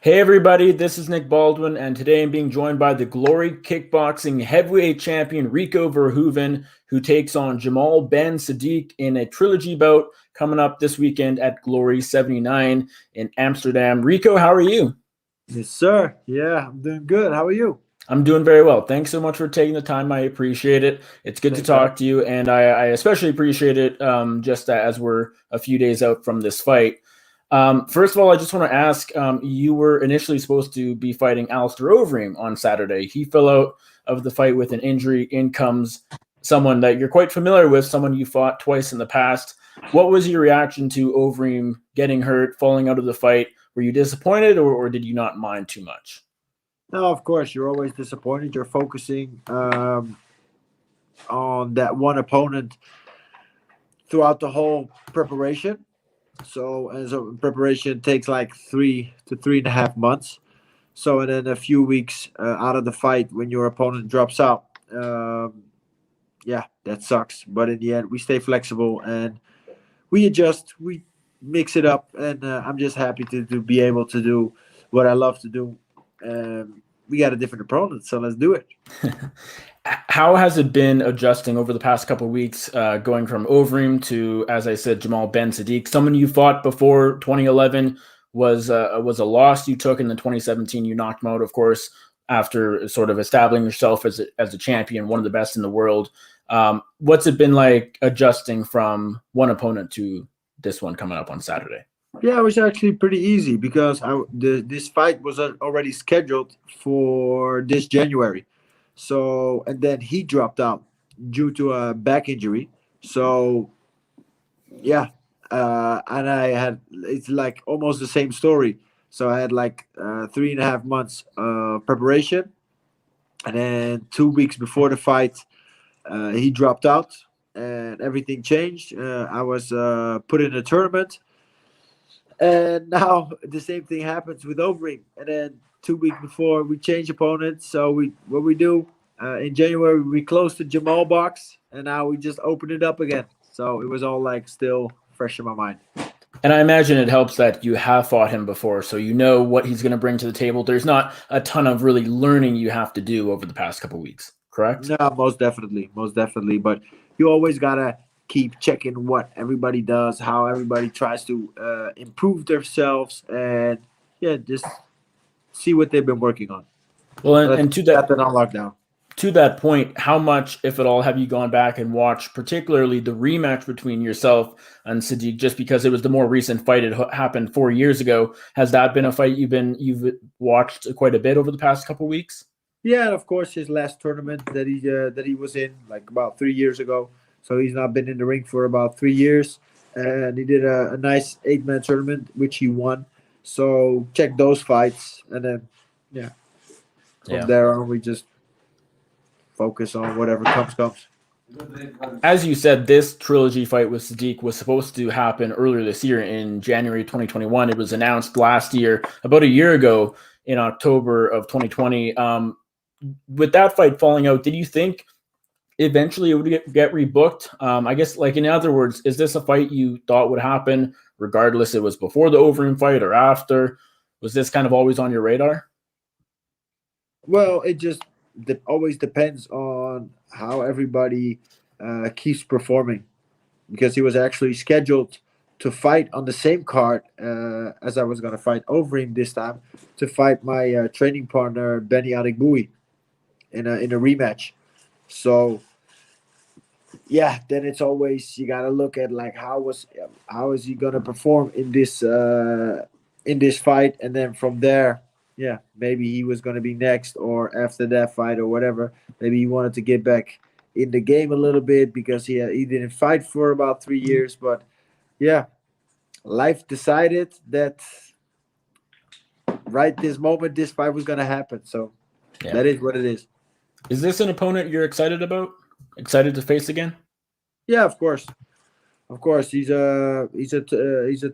Hey everybody, this is Nick Baldwin, and today I'm being joined by the GLORY Kickboxing heavyweight champion Rico Verhoeven, who takes on Jamal Ben Saddik in a trilogy bout coming up this weekend at GLORY 79 in Amsterdam. Rico, how are you? Yes, sir. Yeah, I'm doing good. How are you? I'm doing very well. Thanks so much for taking the time. I appreciate it. It's good to Same time. talk to you, and I especially appreciate it just as we're a few days out from this fight. First of all, I just want to ask, you were initially supposed to be fighting Alistair Overeem on Saturday. He fell out of the fight with an injury. In comes someone that you're quite familiar with, someone you fought twice in the past. What was your reaction to Overeem getting hurt, falling out of the fight? Were you disappointed, or did you not mind too much? No, of course, you're always disappointed. You're focusing on that one opponent throughout the whole preparation. So preparation takes like 3 to 3.5 months. So, and then a few weeks out of the fight when your opponent drops out. Yeah, that sucks. But in the end, we stay flexible and we adjust. We mix it up, and I'm just happy to be able to do what I love to do. We got a different opponent, so let's do it. How has it been adjusting over the past couple of weeks, going from Overeem to, as I said, Jamal Ben Saddik? Someone you fought before 2011 was a loss you took in the 2017. You knocked him out, of course, after sort of establishing yourself as a champion, one of the best in the world. What's it been like adjusting from one opponent to this one coming up on Saturday? Yeah, it was actually pretty easy because this fight was already scheduled for this January. So, and then he dropped out due to a back injury. So, yeah, and I had it's like almost the same story. So I had like 3.5 months preparation, and then 2 weeks before the fight, he dropped out, and everything changed. I was put in a tournament, and now the same thing happens with Overeem. And then 2 weeks before we change opponents, so what we do in January we closed the Jamal box, and now we just open it up again. So it was all like still fresh in my mind. And I imagine it helps that you have fought him before, so you know what he's going to bring to the table. There's not a ton of really learning you have to do over the past couple of weeks, correct? No, most definitely, most definitely. But you always gotta keep checking what everybody does, how everybody tries to improve themselves, and yeah, just see what they've been working on. Well, Let's and got that on lockdown. to that point, how much, if at all, have you gone back and watched, particularly the rematch between yourself and Saddik, just because it was the more recent fight? It happened 4 years ago. Has that been a fight you've watched quite a bit over the past couple of weeks? Yeah, and of course his last tournament that he was in like about 3 years ago. So he's not been in the ring for about 3 years, and he did a nice 8-man tournament which he won. So check those fights, and then yeah, from Yeah. there on we just focus on whatever comes. As you said, this trilogy fight with Saddik was supposed to happen earlier this year in January 2021. It was announced last year, about a year ago, in October of 2020. With that fight falling out, did you think eventually it would get rebooked? I guess, like, in other words, is this a fight you thought would happen regardless it was before the Overeem fight or after? Was this kind of always on your radar? Well, it just always depends on how everybody keeps performing, because he was actually scheduled to fight on the same card as I was going to fight Overeem this time, to fight my training partner Benny Adegbuyi in a rematch. So yeah, then it's always you got to look at like how is he going to perform in this fight, and then from there, yeah, maybe he was going to be next or after that fight or whatever. Maybe he wanted to get back in the game a little bit because he didn't fight for about 3 years. But yeah, life decided that right this moment this fight was going to happen. So Yeah. that is what it is. Is this an opponent you're excited about? Excited to face again? Yeah, of course. Of course, he's a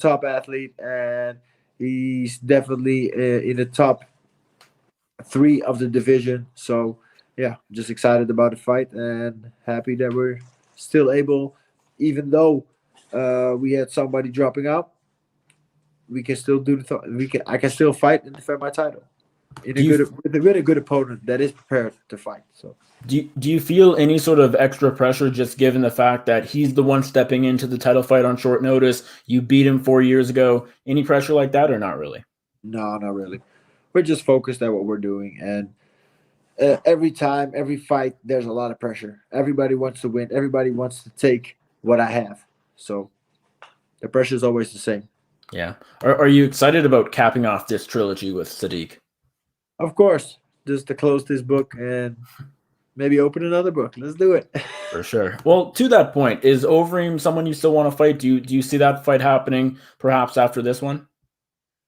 top athlete, and he's definitely in the top three of the division. So yeah, just excited about the fight and happy that we're still able, even though we had somebody dropping out. we can still do I can still fight and defend my title with a good opponent that is prepared to fight. So do you feel any sort of extra pressure just given the fact that he's the one stepping into the title fight on short notice? You beat him 4 years ago. Any pressure like that or not really? no, not really. We're just focused at what we're doing, and every time, every fight, there's a lot of pressure. Everybody wants to win. Everybody wants to take what I have. So the pressure is always the same. Yeah. Are you excited about capping off this trilogy with Saddik? Of course, just to close this book and maybe open another book. Let's do it. For sure. Well, to that point, is Overeem someone you still want to fight? Do you see that fight happening perhaps after this one?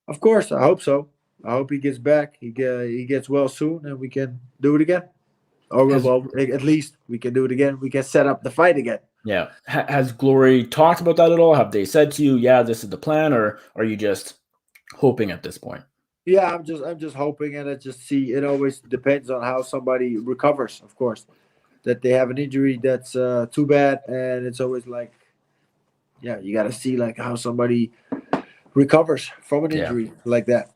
Of course, I hope so. I hope he gets back. He gets well soon, and we can do it again. Or well, at least we can do it again. We can set up the fight again. Yeah. Has Glory talked about that at all? Have they said to you, yeah, this is the plan, or are you just hoping at this point? Yeah, I'm just hoping, and it always depends on how somebody recovers, of course. That they have an injury that's too bad, and it's always like, yeah, you got to see like how somebody recovers from an injury like that.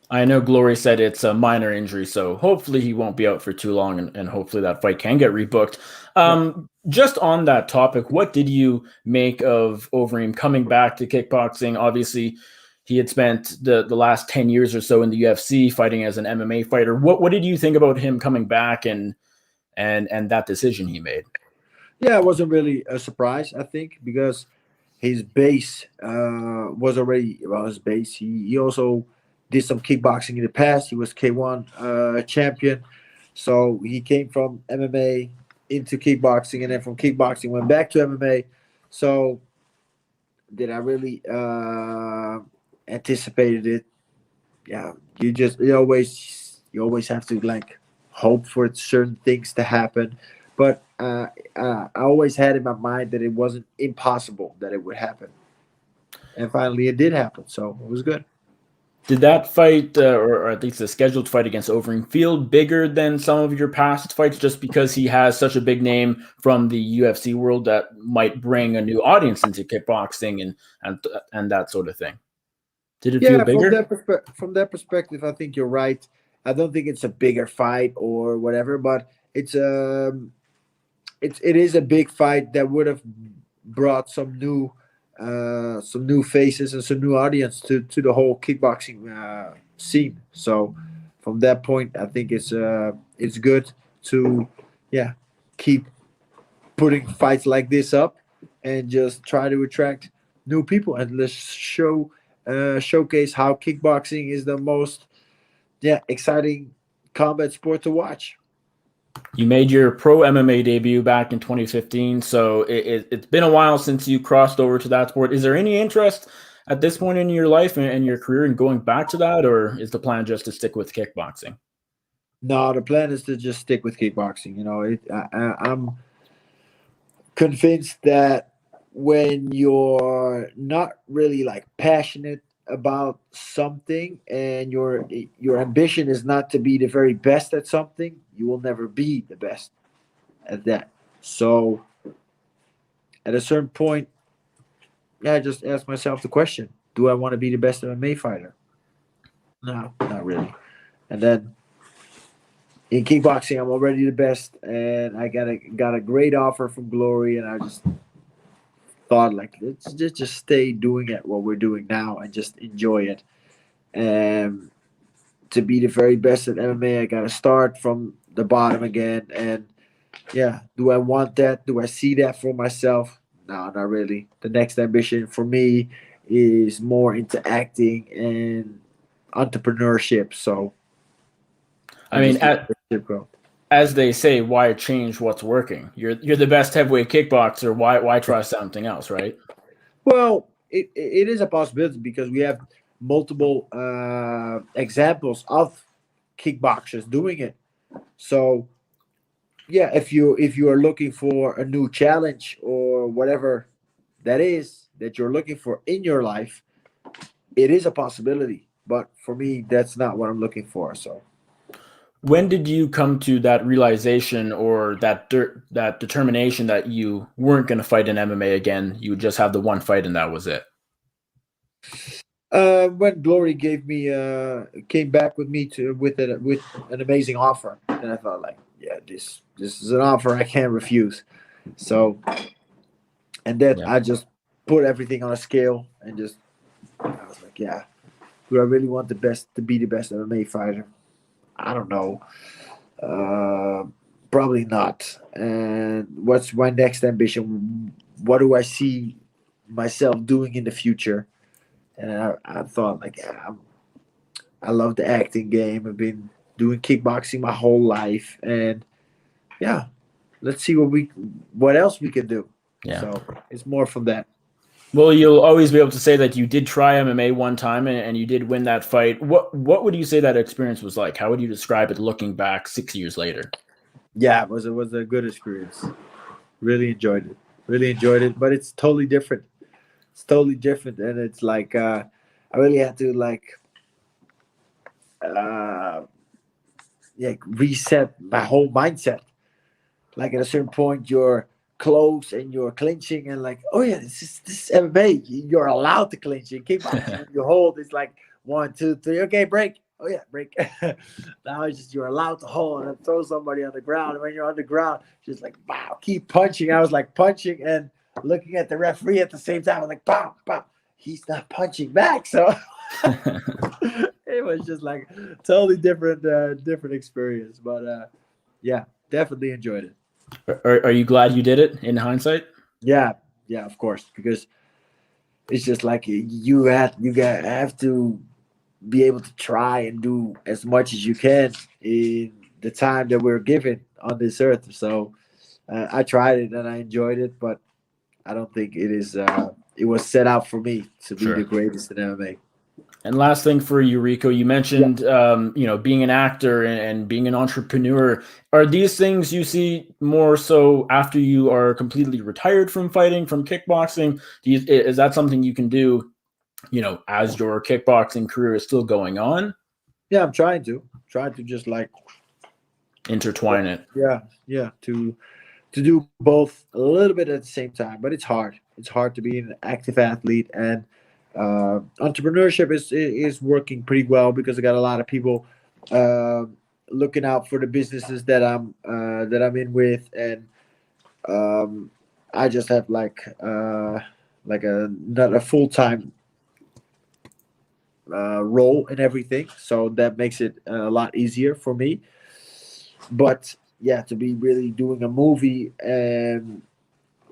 I know Glory said it's a minor injury, so hopefully he won't be out for too long, and hopefully that fight can get rebooked. Just on that topic, what did you make of Overeem coming back to kickboxing? Obviously, he had spent the last 10 years or so in the UFC fighting as an MMA fighter. What did you think about him coming back and that decision he made? Yeah, it wasn't really a surprise, I think, because his base was already his base. He also did some kickboxing in the past. He was K1 champion. So he came from MMA into kickboxing, and then from kickboxing went back to MMA. So did I really anticipated it? Yeah, you always have to like hope for certain things to happen. But I always had in my mind that it wasn't impossible that it would happen. And finally it did happen. So it was good. Did that fight, or at least the scheduled fight against Overeem, feel bigger than some of your past fights just because he has such a big name from the UFC world that might bring a new audience into kickboxing and that sort of thing? Did it feel bigger? From that perspective, I think you're right. I don't think it's a bigger fight or whatever, but it is a big fight that would have brought some new faces and some new audience to the whole kickboxing scene. So from that point, I think it's good to keep putting fights like this up and just try to attract new people, and let's showcase how kickboxing is the most exciting combat sport to watch. You made your pro MMA debut back in 2015, so it's been a while since you crossed over to that sport. Is there any interest at this point in your life and your career in going back to that, or is the plan just to stick with kickboxing? No, the plan is to just stick with kickboxing. You know, I'm convinced that when you're not really like passionate about something and your ambition is not to be the very best at something, you will never be the best at that. So at a certain point, I just ask myself the question, do I want to be the best MMA fighter? No, not really. And then in kickboxing, I'm already the best, and I got a great offer from Glory, and I just thought like, let's just stay doing it what we're doing now and just enjoy it. And to be the very best at MMA, I gotta start from the bottom again. And do I want that? Do I see that for myself? No, not really. The next ambition for me is more into acting and entrepreneurship. So I mean, as they say, why change what's working? You're the best heavyweight kickboxer. Why try something else, right? Well, it is a possibility because we have multiple examples of kickboxers doing it. So if you are looking for a new challenge or whatever that is that you're looking for in your life, it is a possibility. But for me, that's not what I'm looking for. So when did you come to that realization or that determination that you weren't going to fight in MMA again? You would just have the one fight and that was it? When Glory gave me came back with me with an amazing offer, and I thought like, yeah, this is an offer I can't refuse. So, and then Yeah. I just put everything on a scale and just I was like, yeah, do I really want the best to be the best MMA fighter? I don't know. Uh, Probably not. And what's my next ambition? What do I see myself doing in the future? And I thought like, yeah, I love the acting game. I've been doing kickboxing my whole life, and yeah, let's see what else we can do. Yeah. So it's more from that. Well, you'll always be able to say that you did try MMA one time and you did win that fight. What would you say that experience was like? How would you describe it looking back 6 years later? Yeah, it was a good experience. Really enjoyed it. Really enjoyed it, but it's totally different. It's totally different, and it's like I really had to like uh, yeah reset my whole mindset. Like at a certain point, you're close and you're clinching, and like, oh yeah, this is MMA. You're allowed to clinch. In kickboxing, when you hold, it's like 1, 2, 3. Okay, break. Oh yeah, break. Now it's just you're allowed to hold and throw somebody on the ground. And when you're on the ground, just like wow, keep punching. I was like punching and looking at the referee at the same time. I was like, pow, pow. He's not punching back, so it was just like totally different experience. But yeah, definitely enjoyed it. Are you glad you did it in hindsight? Yeah, yeah, of course, because it's just like have to be able to try and do as much as you can in the time that we're given on this earth. So I tried it and I enjoyed it, but I don't think it is. It was set out for me to be the Sure. greatest in MMA. And last thing for you, Rico, you Yeah, mentioned being an actor and being an entrepreneur. Are these things you see more so after you are completely retired from fighting, from kickboxing? Is that something you can do, as your kickboxing career is still going on? yeah, I'm trying to just like Intertwine it. yeah, yeah, to do both a little bit at the same time, but it's hard. It's hard to be an active athlete, and entrepreneurship is working pretty well because I got a lot of people uh, looking out for the businesses that I'm in with, and um, I just have like a not a full time role in everything, so that makes it a lot easier for me. But yeah, to be really doing a movie and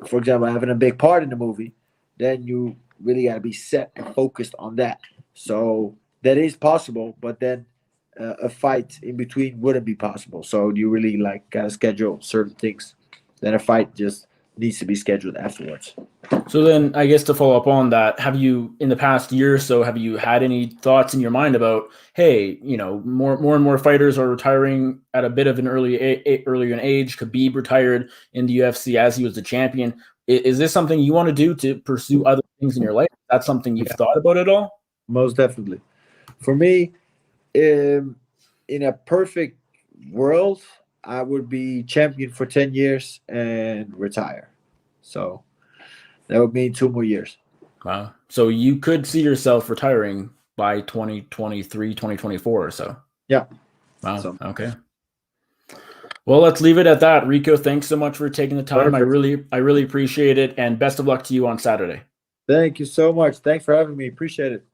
for example, having a big part in the movie, then you really got to be set and focused on that. So that is possible, but then a fight in between wouldn't be possible. So you really like got to schedule certain things. Then a fight just needs to be scheduled afterwards. So then I guess to follow up on that, have you in the past year or so, have you had any thoughts in your mind about, hey, more and more fighters are retiring at a bit of an earlier in age. Khabib retired in the UFC as he was the champion. Is this something you want to do to pursue other things in your life? That's something you've Yeah, thought about at all? most definitely. For me, um, in a perfect world, I would be champion for 10 years and retire. So that would mean 2 more years. Wow. So you could see yourself retiring by 2023, 2024 or so. Yeah. Wow. So Okay. Well, let's leave it at that. Rico, thanks so much for taking the time. perfect. I really appreciate it, and best of luck to you on Saturday. Thank you so much. Thanks for having me. Appreciate it.